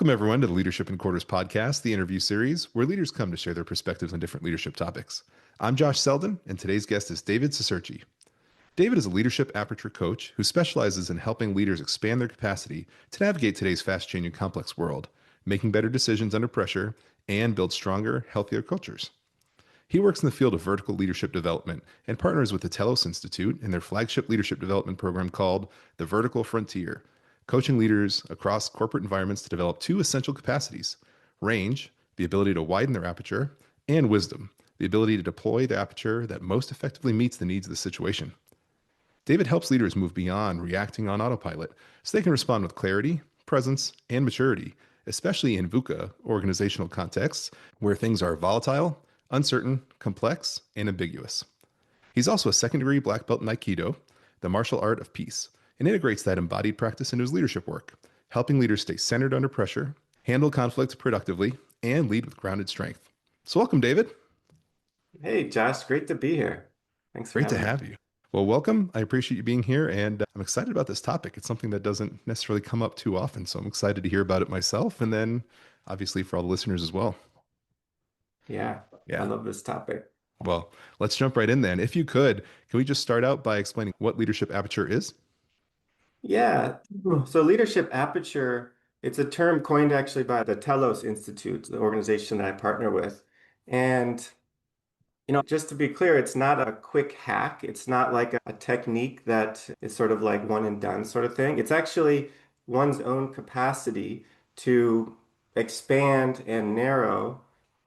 Welcome, everyone, to the Leadership in Quarters podcast, the interview series where leaders come to share their perspectives on different leadership topics. I'm Josh Selden, and today's guest is David Cicerchi. David is a Leadership Aperture coach who specializes in helping leaders expand their capacity to navigate today's fast-changing, complex world, making better decisions under pressure, and build stronger, healthier cultures. He works in the field of vertical leadership development and partners with the Telos Institute in their flagship leadership development program called the Vertical Frontier, coaching leaders across corporate environments to develop two essential capacities: range, the ability to widen their aperture, and wisdom, the ability to deploy the aperture that most effectively meets the needs of the situation. David helps leaders move beyond reacting on autopilot so they can respond with clarity, presence, and maturity, especially in VUCA organizational contexts where things are volatile, uncertain, complex, and ambiguous. He's also a second-degree black belt in Aikido, the martial art of peace, and integrates that embodied practice into his leadership work, helping leaders stay centered under pressure, handle conflict productively, and lead with grounded strength. So welcome, David. Hey, Josh, great to be here. Thanks for Great to having me. have you. Well, welcome. I appreciate you being here, and I'm excited about this topic. It's something that doesn't necessarily come up too often, so I'm excited to hear about it myself, and then obviously for all the listeners as well. Yeah, I Yeah. love this topic. Well, let's jump right in then. If you could, can we just start out by explaining what Leadership Aperture is? Yeah, so Leadership Aperture, it's a term coined actually by the Telos Institute, the organization that I partner with. And just to be clear, it's not a quick hack. It's not like a technique that is sort of like one and done sort of thing. It's actually one's own capacity to expand and narrow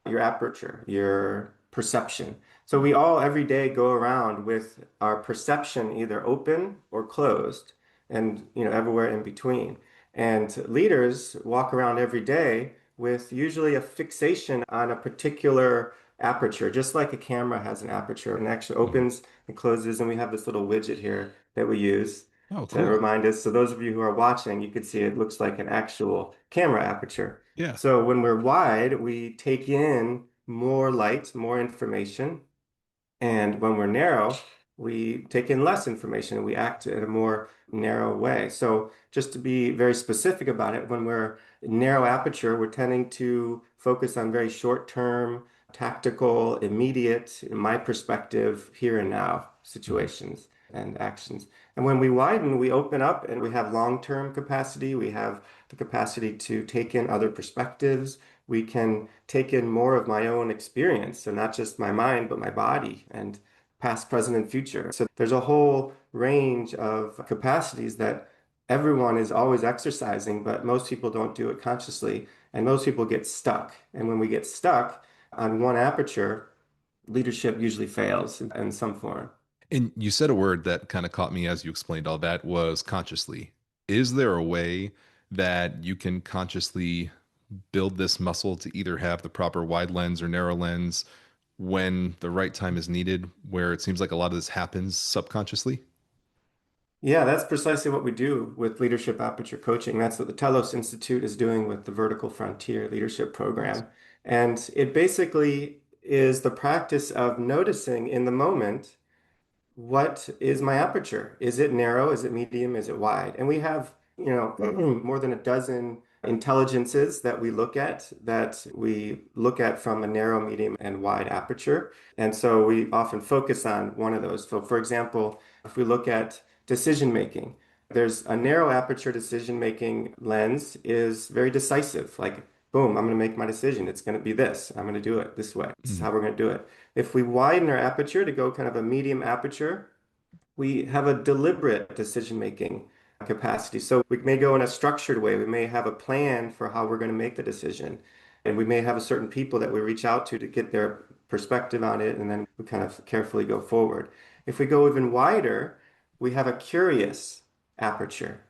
your aperture, your perception. So we all every day go around with our perception either open or closed, and everywhere in between. And leaders walk around every day with usually a fixation on a particular aperture, just like a camera has an aperture and actually Mhm. opens and closes. And we have this little widget here that we use Oh, to cool. remind us. So those of you who are watching, you can see it looks like an actual camera aperture. Yeah. So when we're wide, we take in more light, more information. And when we're narrow, we take in less information and we act in a more narrow way. So just to be very specific about it, when we're narrow aperture, we're tending to focus on very short-term, tactical, immediate, in my perspective, here and now Mhm. situations and actions. And when we widen, we open up and we have long-term capacity. We have the capacity to take in other perspectives. We can take in more of my own experience, so not just my mind, but my body and past, present, and future. So there's a whole range of capacities that everyone is always exercising, but most people don't do it consciously. And most people get stuck. And when we get stuck on one aperture, leadership usually fails in some form. And you said a word that kind of caught me as you explained all that was consciously. Is there a way that you can consciously build this muscle to either have the proper wide lens or narrow lens when the right time is needed, where it seems like a lot of this happens subconsciously? Yeah, that's precisely what we do with Leadership Aperture Coaching. That's what the Telos Institute is doing with the Vertical Frontier Leadership Nice. Program. And it basically is the practice of noticing in the moment, what is my aperture? Is it narrow? Is it medium? Is it wide? And we have, more than a dozen intelligences that we look at from a narrow, medium, and wide aperture. And so we often focus on one of those. So for example, if we look at decision making, there's a narrow aperture decision making lens is very decisive. Like, boom, I'm going to make my decision. It's going to be this. I'm going to do it this way. This is Mhm. how we're going to do it. If we widen our aperture to go kind of a medium aperture, we have a deliberate decision-making capacity. So we may go in a structured way. We may have a plan for how we're going to make the decision. And we may have a certain people that we reach out to get their perspective on it, and then we kind of carefully go forward. If we go even wider, we have a curious aperture.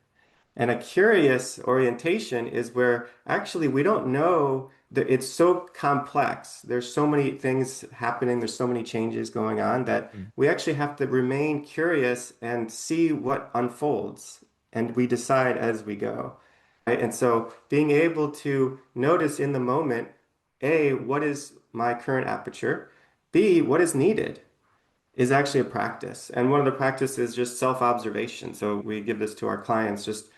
And a curious orientation is where actually we don't know that it's so complex. There's so many things happening, there's so many changes going on that Mhm. we actually have to remain curious and see what unfolds. And we decide as we go. Right? And so being able to notice in the moment, A, what is my current aperture? B, what is needed? Is actually a practice. And one of the practices is just self-observation. So we give this to our clients, just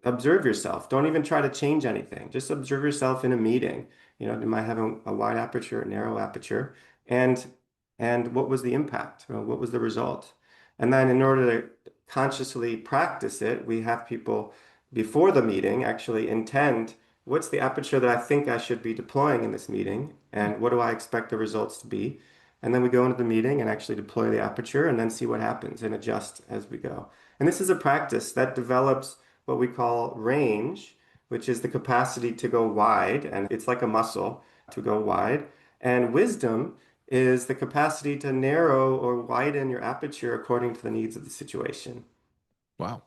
observe yourself. Don't even try to change anything. Just observe yourself in a meeting. You might have a wide aperture, a narrow aperture, and what was the impact? What was the result? And then in order to consciously practice it, we have people before the meeting actually intend what's the aperture that I think I should be deploying in this meeting, and what do I expect the results to be? And then we go into the meeting and actually deploy the aperture and then see what happens and adjust as we go. And this is a practice that develops what we call range, which is the capacity to go wide, and it's like a muscle to go wide. And wisdom is the capacity to narrow or widen your aperture according to the needs of the situation. Wow.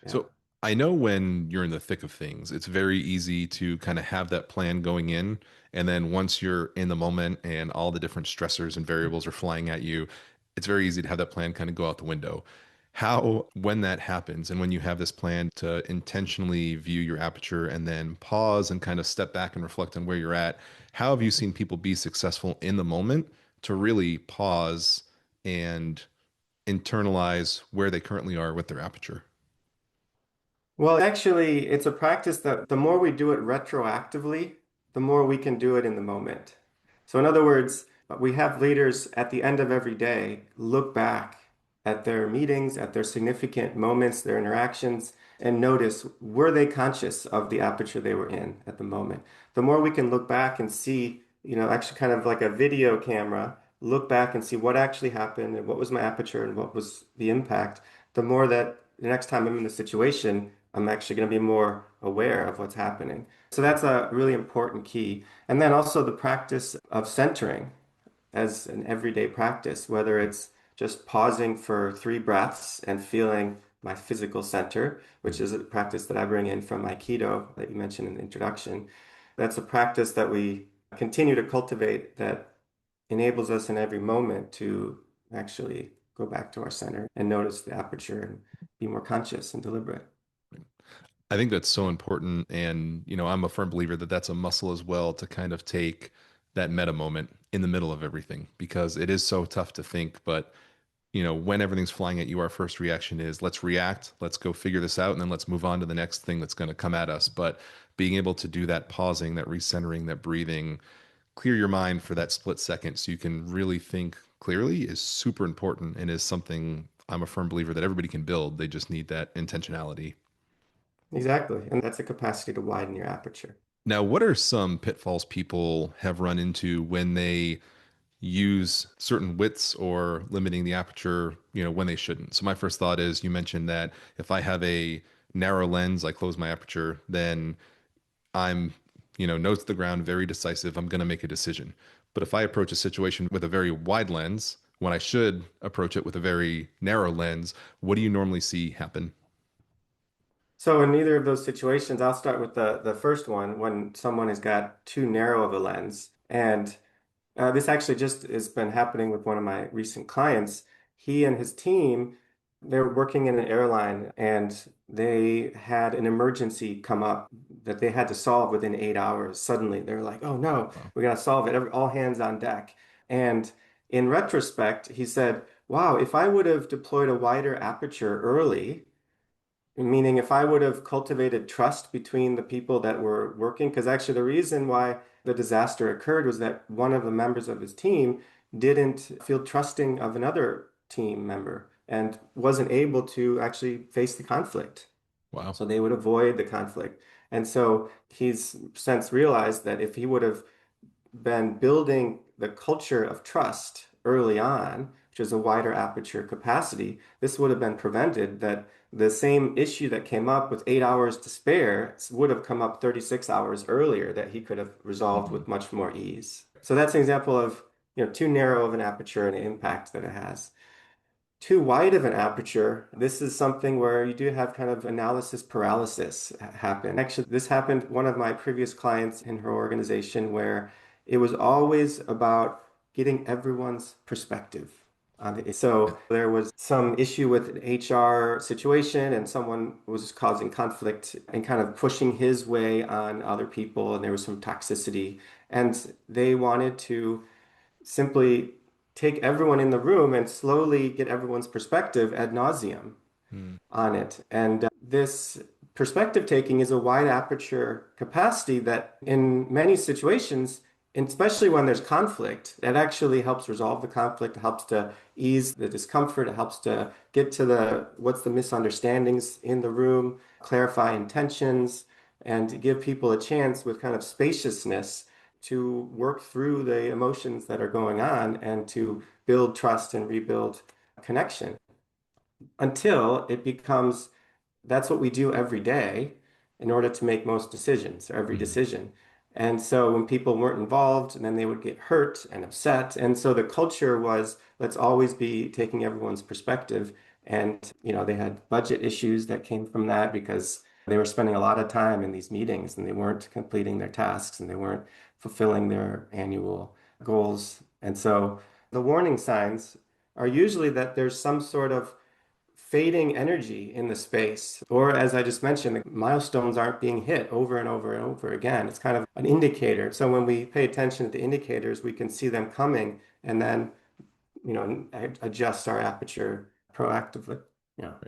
Yeah. So I know when you're in the thick of things, it's very easy to kind of have that plan going in. And then once you're in the moment and all the different stressors and variables are flying at you, it's very easy to have that plan kind of go out the window. How, when that happens, and when you have this plan to intentionally view your aperture and then pause and kind of step back and reflect on where you're at, how have you seen people be successful in the moment to really pause and internalize where they currently are with their aperture? Well, actually, it's a practice that the more we do it retroactively, the more we can do it in the moment. So, in other words, we have leaders at the end of every day look back at their meetings, at their significant moments, their interactions, and notice were they conscious of the aperture they were in at the moment. The more we can look back and see, actually kind of like a video camera, look back and see what actually happened and what was my aperture and what was the impact, the more that the next time I'm in the situation, I'm actually going to be more aware of what's happening. So that's a really important key. And then also the practice of centering as an everyday practice, whether it's just pausing for 3 breaths and feeling my physical center, which is a practice that I bring in from Aikido that you mentioned in the introduction. That's a practice that we continue to cultivate that enables us in every moment to actually go back to our center and notice the aperture and be more conscious and deliberate. I think that's so important. And, I'm a firm believer that that's a muscle as well to kind of take that meta moment in the middle of everything because it is so tough to think. But, when everything's flying at you, our first reaction is let's react, let's go figure this out, and then let's move on to the next thing that's going to come at us. But being able to do that pausing, that recentering, that breathing, clear your mind for that split second so you can really think clearly is super important and is something I'm a firm believer that everybody can build. They just need that intentionality. Exactly. And that's a capacity to widen your aperture. Now, what are some pitfalls people have run into when they use certain widths or limiting the aperture, when they shouldn't? So my first thought is you mentioned that if I have a narrow lens, I close my aperture, then I'm, nose to the ground, very decisive. I'm going to make a decision. But if I approach a situation with a very wide lens, when I should approach it with a very narrow lens, what do you normally see happen? So in neither of those situations, I'll start with the first one when someone has got too narrow of a lens. And this actually just has been happening with one of my recent clients. He and his team, they're working in an airline and they had an emergency come up that they had to solve within 8 hours. Suddenly, they're like, "Oh no, Wow. we got to solve it. All hands on deck." And in retrospect, he said, "Wow, if I would have deployed a wider aperture early." Meaning, if I would have cultivated trust between the people that were working, because actually the reason why the disaster occurred was that one of the members of his team didn't feel trusting of another team member and wasn't able to actually face the conflict. Wow. So they would avoid the conflict. And so he's since realized that if he would have been building the culture of trust early on, which is a wider aperture capacity, this would have been prevented that the same issue that came up with 8 hours to spare would have come up 36 hours earlier that he could have resolved Mhm. with much more ease. So that's an example of, too narrow of an aperture and the impact that it has. Too wide of an aperture, this is something where you do have kind of analysis paralysis happen. Actually, this happened one of my previous clients in her organization where it was always about getting everyone's perspective on it. So there was some issue with an HR situation and someone was causing conflict and kind of pushing his way on other people and there was some toxicity and they wanted to simply take everyone in the room and slowly get everyone's perspective ad nauseum Mm. on it. And this Perspective taking is a wide aperture capacity that, in many situations, and especially when there's conflict, that actually helps resolve the conflict, it helps to ease the discomfort, it helps to get to what's the misunderstandings in the room, clarify intentions, and give people a chance with kind of spaciousness to work through the emotions that are going on and to build trust and rebuild connection until it becomes that's what we do every day in order to make most decisions or every Mhm. decision. And so when people weren't involved, and then they would get hurt and upset. And so the culture was, let's always be taking everyone's perspective. And, they had budget issues that came from that because they were spending a lot of time in these meetings and they weren't completing their tasks and they weren't fulfilling their annual goals. And so the warning signs are usually that there's some sort of fading energy in the space. Or as I just mentioned, the milestones aren't being hit over and over and over again. It's kind of an indicator. So when we pay attention to the indicators, we can see them coming and then, adjust our aperture proactively,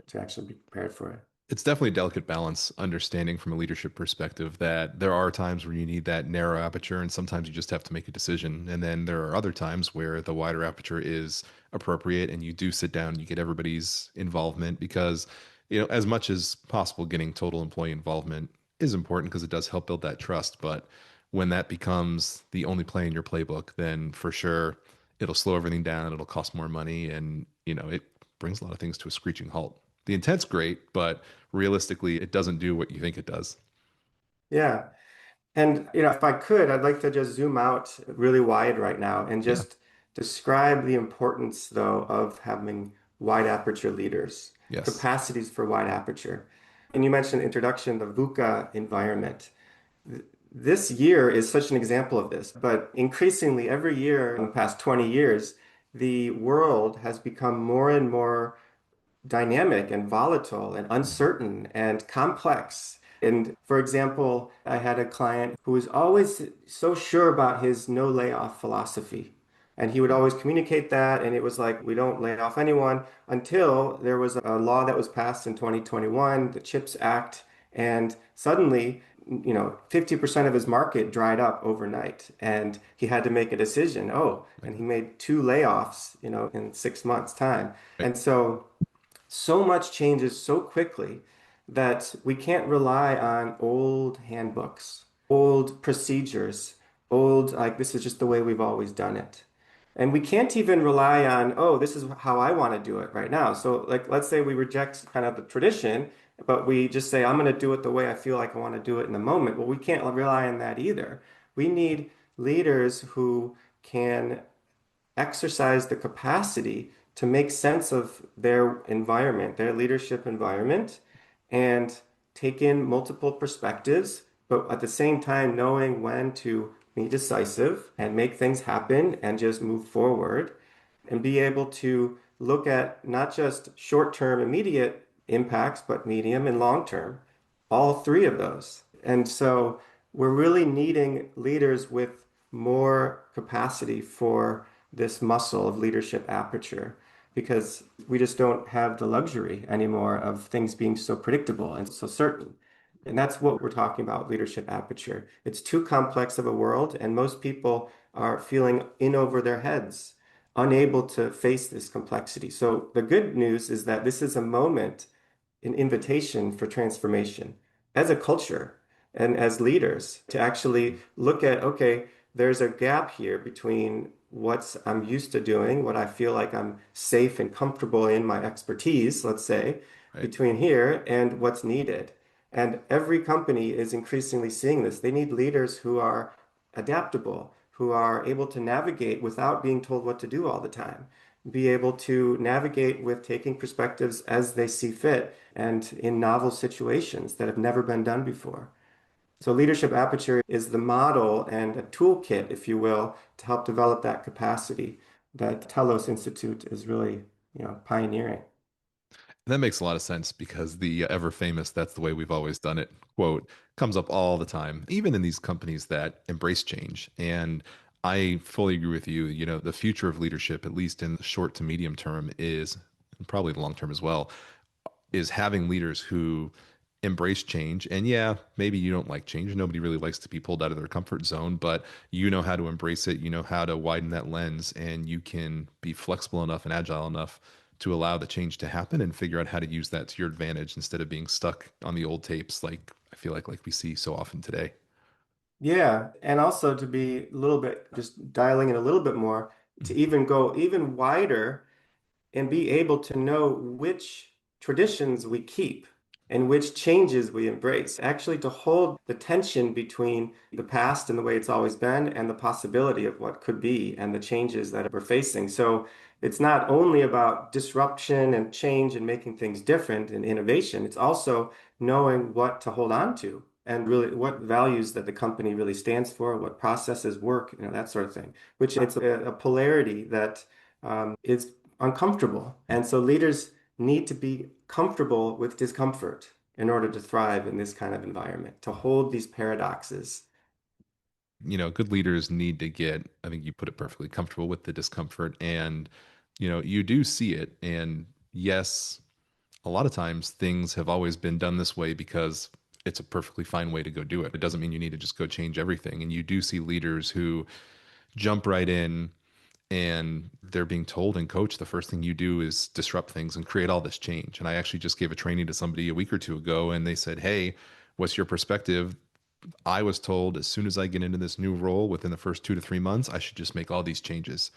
to actually be prepared for it. It's definitely a delicate balance, understanding from a leadership perspective that there are times where you need that narrow aperture, and sometimes you just have to make a decision. And then there are other times where the wider aperture is appropriate, and you do sit down and you get everybody's involvement because, as much as possible, getting total employee involvement is important because it does help build that trust. But when that becomes the only play in your playbook, then for sure it'll slow everything down, it'll cost more money, and, it brings a lot of things to a screeching halt. The intent's great, but realistically, it doesn't do what you think it does. Yeah. And, if I could, I'd like to just zoom out really wide right now and Yeah. just describe the importance, though, of having wide aperture leaders, Yes. capacities for wide aperture. And you mentioned introduction, the VUCA environment. This year is such an example of this, but increasingly every year in the past 20 years, the world has become more and more dynamic and volatile and Mhm. uncertain and complex. And for example, I had a client who was always so sure about his no layoff philosophy. And he would always communicate that. And it was like, we don't lay off anyone until there was a law that was passed in 2021, the CHIPS Act. And suddenly, 50% of his market dried up overnight. And he had to make a decision. Oh, Right. and he made two layoffs, in 6 months' time. Right. And so much changes so quickly that we can't rely on old handbooks, old procedures, old, like, this is just the way we've always done it. And we can't even rely on, oh, this is how I want to do it right now. So, like, let's say we reject kind of the tradition, but we just say, I'm going to do it the way I feel like I want to do it in the moment. Well, we can't rely on that either. We need leaders who can exercise the capacity to make sense of their environment, their leadership environment, and take in multiple perspectives, but at the same time knowing when to be decisive and make things happen and just move forward and be able to look at not just short-term immediate impacts, but medium and long-term, all three of those. And so we're really needing leaders with more capacity for this muscle of leadership aperture because we just don't have the luxury anymore of things being so predictable and so certain. And that's what we're talking about, leadership aperture. It's too complex of a world, and most people are feeling in over their heads, unable to face this complexity. So the good news is that this is a moment, an invitation for transformation as a culture and as leaders to actually look at, okay, there's a gap here between what I'm used to doing, what I feel like I'm safe and comfortable in my expertise, let's say, Right. between here and what's needed. And every company is increasingly seeing this. They need leaders who are adaptable, who are able to navigate without being told what to do all the time, be able to navigate with taking perspectives as they see fit and in novel situations that have never been done before. So Leadership Aperture is the model and a toolkit, if you will, to help develop that capacity that Telos Institute is really, pioneering. That makes a lot of sense because the ever famous "that's the way we've always done it" quote comes up all the time, even in these companies that embrace change. And I fully agree with you. The future of leadership, at least in the short to medium term, is and probably the long term as well, is having leaders who embrace change. And yeah, maybe you don't like change. Nobody really likes to be pulled out of their comfort zone, but you know how to embrace it. You know how to widen that lens, and you can be flexible enough and agile enough to allow the change to happen and figure out how to use that to your advantage instead of being stuck on the old tapes like I feel like we see so often today. Yeah, and also to be a little bit, just dialing in a little bit more, to even go even wider and be able to know which traditions we keep and which changes we embrace. Actually, to hold the tension between the past and the way it's always been and the possibility of what could be and the changes that we're facing. So it's not only about disruption and change and making things different and innovation, it's also knowing what to hold on to and really what values that the company really stands for, what processes work, that sort of thing, which it's a polarity that is uncomfortable. And so leaders need to be comfortable with discomfort in order to thrive in this kind of environment, to hold these paradoxes. Good leaders need to get, I think you put it perfectly, comfortable with the discomfort. And, you do see it. And yes, a lot of times things have always been done this way because it's a perfectly fine way to go do it. It doesn't mean you need to just go change everything. And you do see leaders who jump right in and they're being told and coached the first thing you do is disrupt things and create all this change. And I actually just gave a training to somebody a week or two ago and they said, "Hey, what's your perspective? I was told as soon as I get into this new role within the first 2 to 3 months, I should just make all these changes."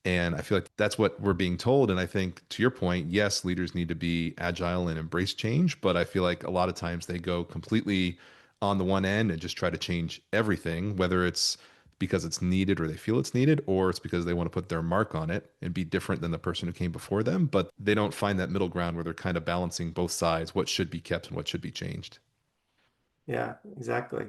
And I feel like that's what we're being told. And I think to your point, yes, leaders need to be agile and embrace change. But I feel like a lot of times they go completely on the one end and just try to change everything, whether it's because it's needed or they feel it's needed, or it's because they want to put their mark on it and be different than the person who came before them. But they don't find that middle ground where they're kind of balancing both sides, what should be kept and what should be changed. Yeah, exactly.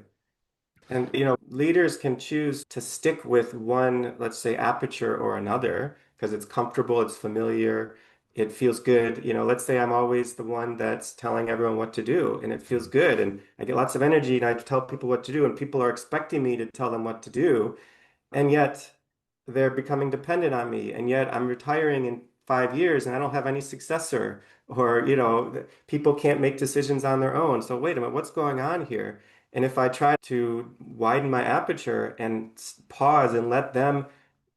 And leaders can choose to stick with one, let's say, aperture or another because it's comfortable, it's familiar, it feels good. Let's say I'm always the one that's telling everyone what to do, and it feels good, and I get lots of energy, and I tell people what to do, and people are expecting me to tell them what to do. And yet they're becoming dependent on me. And yet I'm retiring in 5 years and I don't have any successor. Or, people can't make decisions on their own. So wait a minute, what's going on here? And if I try to widen my aperture and pause and let them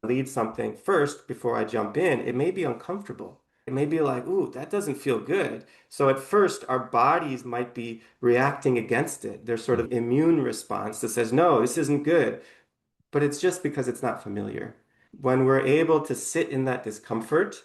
lead something first before I jump in, it may be uncomfortable. It may be like, ooh, that doesn't feel good. So at first, our bodies might be reacting against it. There's sort of immune response that says, no, this isn't good, but it's just because it's not familiar. When we're able to sit in that discomfort,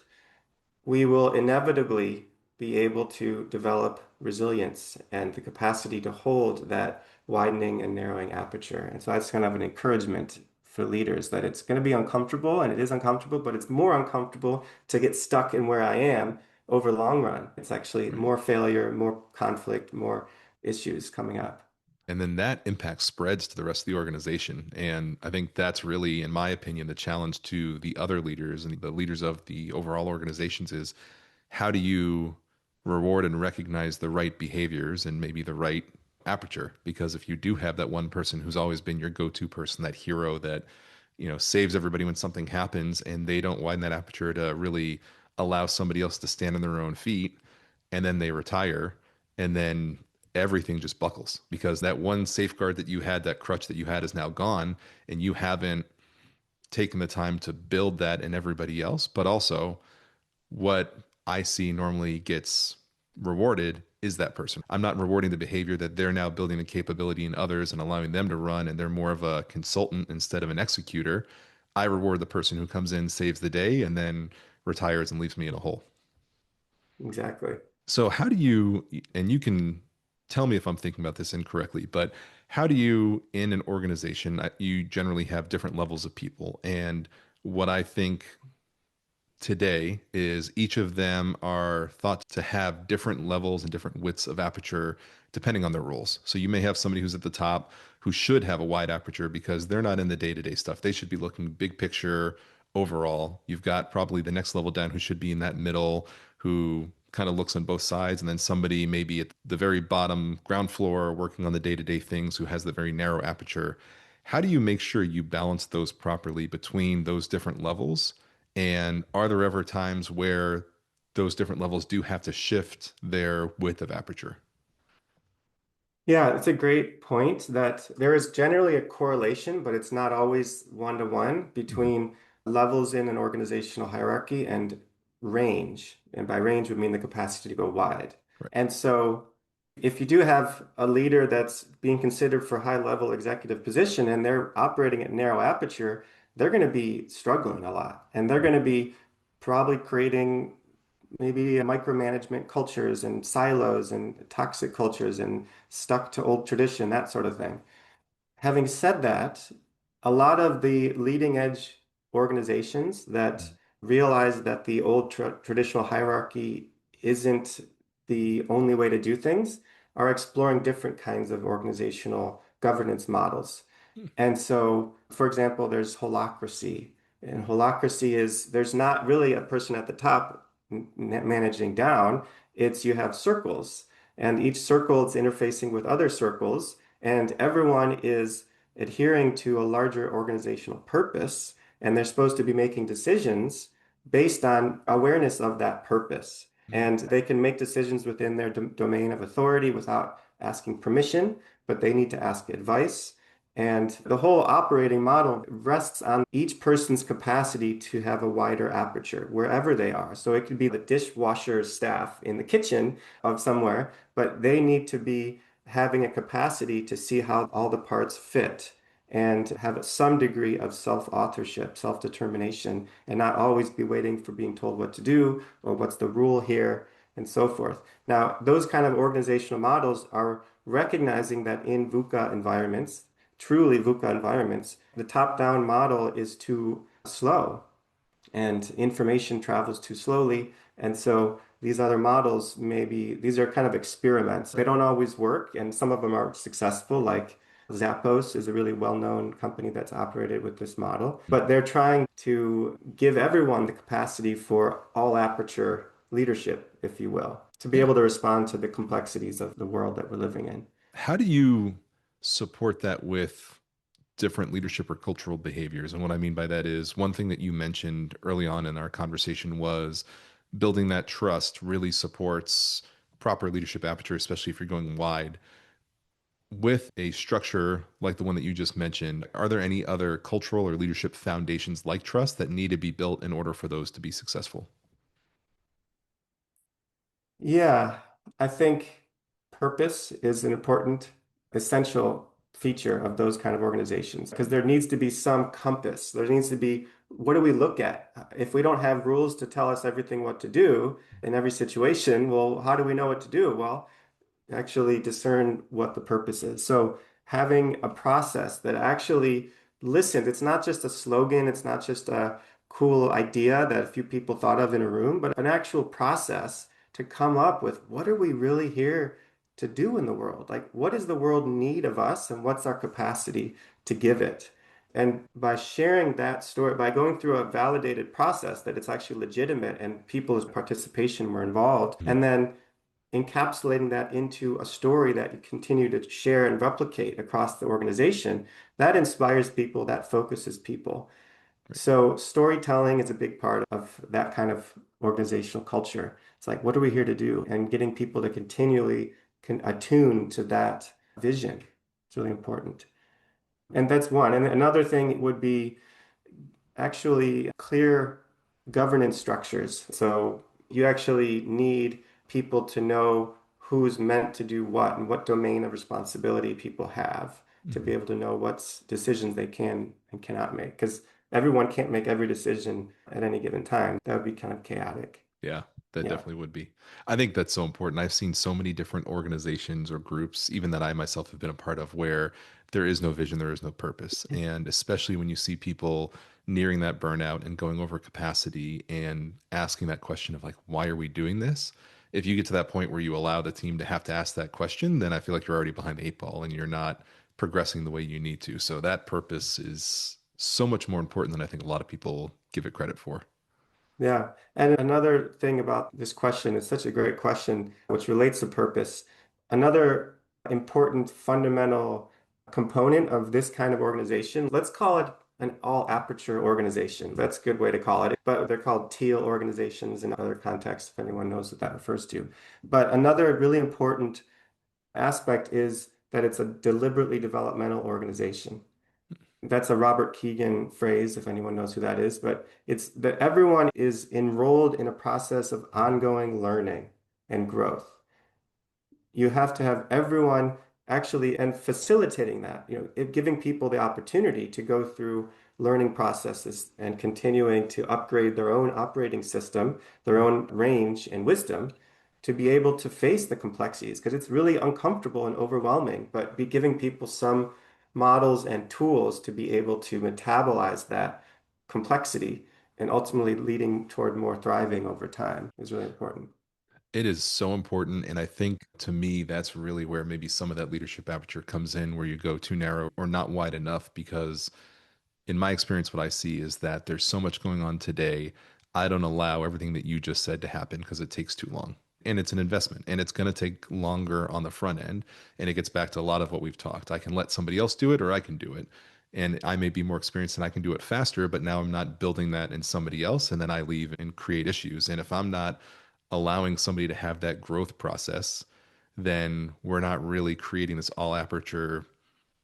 we will inevitably be able to develop resilience and the capacity to hold that widening and narrowing aperture. And so that's kind of an encouragement for leaders that it's going to be uncomfortable and it is uncomfortable, but it's more uncomfortable to get stuck in where I am over the long run. It's actually Right. more failure, more conflict, more issues coming up. And then that impact spreads to the rest of the organization. And I think that's really, in my opinion, the challenge to the other leaders and the leaders of the overall organizations is how do you reward and recognize the right behaviors and maybe the right aperture? Because if you do have that one person who's always been your go-to person, that hero that, saves everybody when something happens, and they don't widen that aperture to really allow somebody else to stand on their own feet, and then they retire, and then everything just buckles because that one safeguard that you had, that crutch that you had is now gone, and you haven't taken the time to build that in everybody else. But also, what I see normally gets rewarded is that person. I'm not rewarding the behavior that they're now building the capability in others and allowing them to run, and they're more of a consultant instead of an executor. I reward the person who comes in, saves the day, and then retires and leaves me in a hole. Exactly. So, how do you, and you can tell me if I'm thinking about this incorrectly, but how do you, in an organization, you generally have different levels of people. And what I think today is each of them are thought to have different levels and different widths of aperture depending on their roles. So you may have somebody who's at the top who should have a wide aperture because they're not in the day-to-day stuff. They should be looking big picture overall. You've got probably the next level down who should be in that middle, who kind of looks on both sides, and then somebody maybe at the very bottom ground floor working on the day-to-day things who has the very narrow aperture. How do you make sure you balance those properly between those different levels? And are there ever times where those different levels do have to shift their width of aperture? Yeah, it's a great point that there is generally a correlation, but it's not always one-to-one Mhm. between levels in an organizational hierarchy and range. And by range, we mean the capacity to go wide. Right. And so if you do have a leader that's being considered for high-level executive position and they're operating at narrow aperture, they're going to be struggling a lot. And they're going to be probably creating maybe micromanagement cultures and silos and toxic cultures and stuck to old tradition, that sort of thing. Having said that, a lot of the leading edge organizations that Mhm. realize that the old traditional hierarchy isn't the only way to do things are exploring different kinds of organizational governance models. Hmm. And so, for example, there's holacracy. And holacracy is there's not really a person at the top managing down. It's you have circles, and each circle is interfacing with other circles, and everyone is adhering to a larger organizational purpose, and they're supposed to be making decisions based on awareness of that purpose. Mhm. And they can make decisions within their domain of authority without asking permission, but they need to ask advice. And the whole operating model rests on each person's capacity to have a wider aperture wherever they are. So it could be the dishwasher staff in the kitchen of somewhere, but they need to be having a capacity to see how all the parts fit and have some degree of self-authorship, self-determination, and not always be waiting for being told what to do or what's the rule here and so forth. Now, those kind of organizational models are recognizing that in VUCA environments, truly VUCA environments, the top-down model is too slow and information travels too slowly. And so these other models, maybe these are kind of experiments. They don't always work, and some of them are successful, like Zappos is a really well-known company that's operated with this model. But they're trying to give everyone the capacity for all aperture leadership, if you will, to be Yeah. able to respond to the complexities of the world that we're living in. How do you support that with different leadership or cultural behaviors? And what I mean by that is one thing that you mentioned early on in our conversation was building that trust really supports proper leadership aperture, especially if you're going wide. With a structure like the one that you just mentioned, are there any other cultural or leadership foundations like trust that need to be built in order for those to be successful? Yeah, I think purpose is an important, essential feature of those kind of organizations because there needs to be some compass. There needs to be what do we look at? If we don't have rules to tell us everything what to do in every situation, well, how do we know what to do? Well, actually discern what the purpose is. So having a process that actually listens, it's not just a slogan, it's not just a cool idea that a few people thought of in a room, but an actual process to come up with what are we really here to do in the world? Like, what does the world need of us and what's our capacity to give it? And by sharing that story, by going through a validated process that it's actually legitimate and people's participation were involved, Mhm. and then encapsulating that into a story that you continue to share and replicate across the organization, that inspires people, that focuses people. Right. So storytelling is a big part of that kind of organizational culture. It's like, what are we here to do? And getting people to continually attune to that vision. It's really important. And that's one. And another thing would be actually clear governance structures. So you actually need people to know who's meant to do what and what domain of responsibility people have to be Mhm. able to know what's decisions they can and cannot make. Because everyone can't make every decision at any given time. That would be kind of chaotic. Yeah, that Yeah. definitely would be. I think that's so important. I've seen so many different organizations or groups, even that I myself have been a part of, where there is no vision, there is no purpose. And especially when you see people nearing that burnout and going over capacity and asking that question of like, why are we doing this? If you get to that point where you allow the team to have to ask that question, then I feel like you're already behind the eight ball and you're not progressing the way you need to. So that purpose is so much more important than I think a lot of people give it credit for. Yeah. And another thing about this question, it's such a great question, which relates to purpose. Another important fundamental component of this kind of organization, let's call it an all aperture organization. That's a good way to call it, but they're called teal organizations in other contexts, if anyone knows what that refers to. But another really important aspect is that it's a deliberately developmental organization. That's a Robert Keegan phrase, if anyone knows who that is, but it's that everyone is enrolled in a process of ongoing learning and growth. You have to have everyone actually and facilitating that, giving people the opportunity to go through learning processes and continuing to upgrade their own operating system, their own range and wisdom to be able to face the complexities because it's really uncomfortable and overwhelming, but be giving people some models and tools to be able to metabolize that complexity and ultimately leading toward more thriving over time is really important. It is so important. And I think to me, that's really where maybe some of that leadership aperture comes in, where you go too narrow or not wide enough. Because in my experience, what I see is that there's so much going on today. I don't allow everything that you just said to happen because it takes too long. And it's an investment and it's going to take longer on the front end. And it gets back to a lot of what we've talked. I can let somebody else do it or I can do it. And I may be more experienced and I can do it faster, but now I'm not building that in somebody else. And then I leave and create issues. And if I'm not allowing somebody to have that growth process, then we're not really creating this all aperture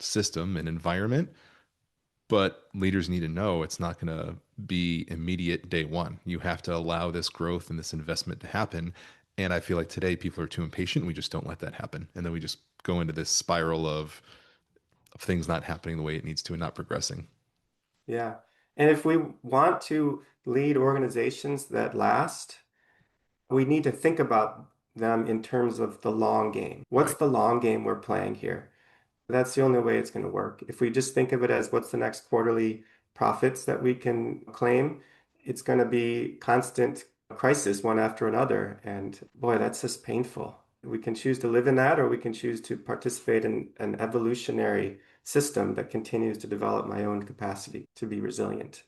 system and environment. But leaders need to know it's not going to be immediate day one. You have to allow this growth and this investment to happen. And I feel like today people are too impatient. We just don't let that happen. And then we just go into this spiral of things not happening the way it needs to and not progressing. Yeah. And if we want to lead organizations that last, we need to think about them in terms of the long game. What's Right. the long game we're playing here? That's the only way it's going to work. If we just think of it as what's the next quarterly profits that we can claim, it's going to be constant crisis one after another. And boy, that's just painful. We can choose to live in that, or we can choose to participate in an evolutionary system that continues to develop my own capacity to be resilient.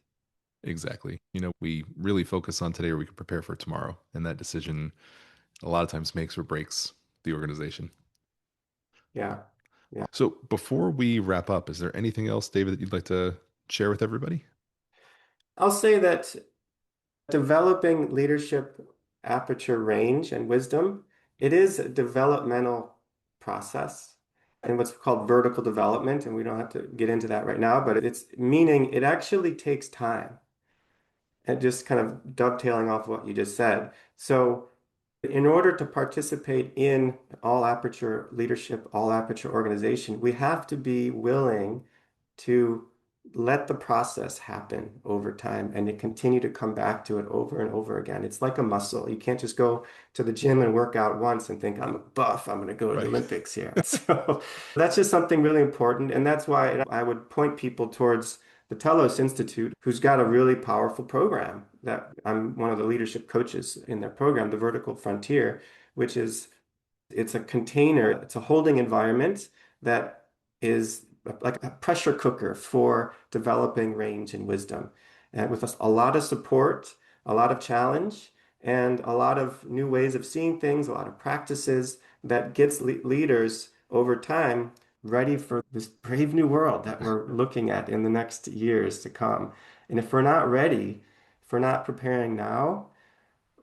Exactly. We really focus on today or we can prepare for tomorrow. And that decision a lot of times makes or breaks the organization. Yeah. Yeah. So before we wrap up, is there anything else, David, that you'd like to share with everybody? I'll say that developing leadership aperture range and wisdom, it is a developmental process and what's called vertical development. And we don't have to get into that right now, but it's meaning it actually takes time. And just kind of dovetailing off what you just said. So in order to participate in all aperture leadership, all aperture organization, we have to be willing to let the process happen over time and to continue to come back to it over and over again. It's like a muscle. You can't just go to the gym and work out once and think, I'm a buff, I'm going to go to the Right. Olympics here. So that's just something really important. And that's why I would point people towards the Telos Institute, who's got a really powerful program that I'm one of the leadership coaches in their program, the Vertical Frontier, which is it's a container, it's a holding environment that is like a pressure cooker for developing range and wisdom. And with a lot of support, a lot of challenge, and a lot of new ways of seeing things, a lot of practices that gets leaders over time ready for this brave new world that we're looking at in the next years to come. And if we're not ready, if we're not preparing now,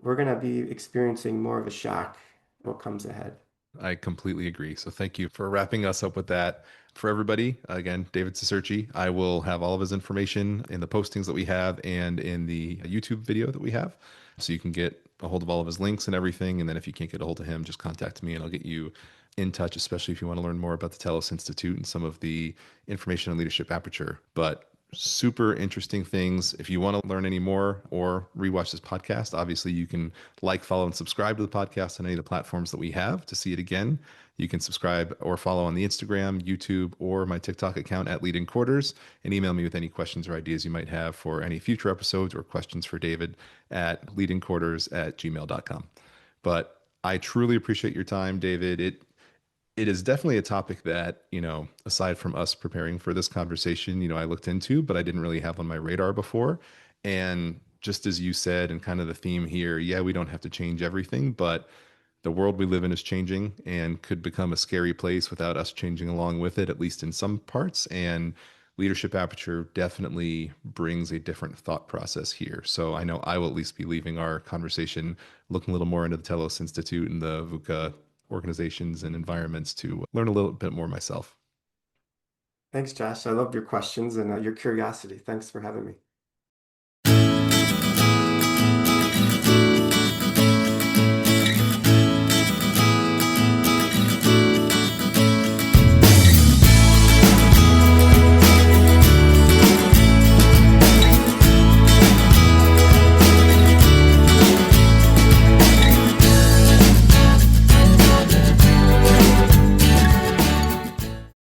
we're going to be experiencing more of a shock what comes ahead. I completely agree. So thank you for wrapping us up with that. For everybody, again, David Cicerchi, I will have all of his information in the postings that we have and in the YouTube video that we have. So you can get a hold of all of his links and everything. And then if you can't get a hold of him, just contact me and I'll get you in touch, especially if you want to learn more about the Telos Institute and some of the information on Leadership Aperture. But super interesting things. If you want to learn any more or rewatch this podcast, obviously you can like, follow, and subscribe to the podcast on any of the platforms that we have to see it again. You can subscribe or follow on the Instagram, YouTube, or my TikTok account at Lead in Quarters, and email me with any questions or ideas you might have for any future episodes or questions for David at leadinquarters@gmail.com. But I truly appreciate your time, David. It is definitely a topic that, aside from us preparing for this conversation, I looked into, but I didn't really have on my radar before. And just as you said, and kind of the theme here, yeah, we don't have to change everything, but the world we live in is changing and could become a scary place without us changing along with it, at least in some parts. And Leadership Aperture definitely brings a different thought process here. So I know I will at least be leaving our conversation looking a little more into the Telos Institute and the VUCA organizations and environments to learn a little bit more myself. Thanks, Josh. I loved your questions and your curiosity. Thanks for having me.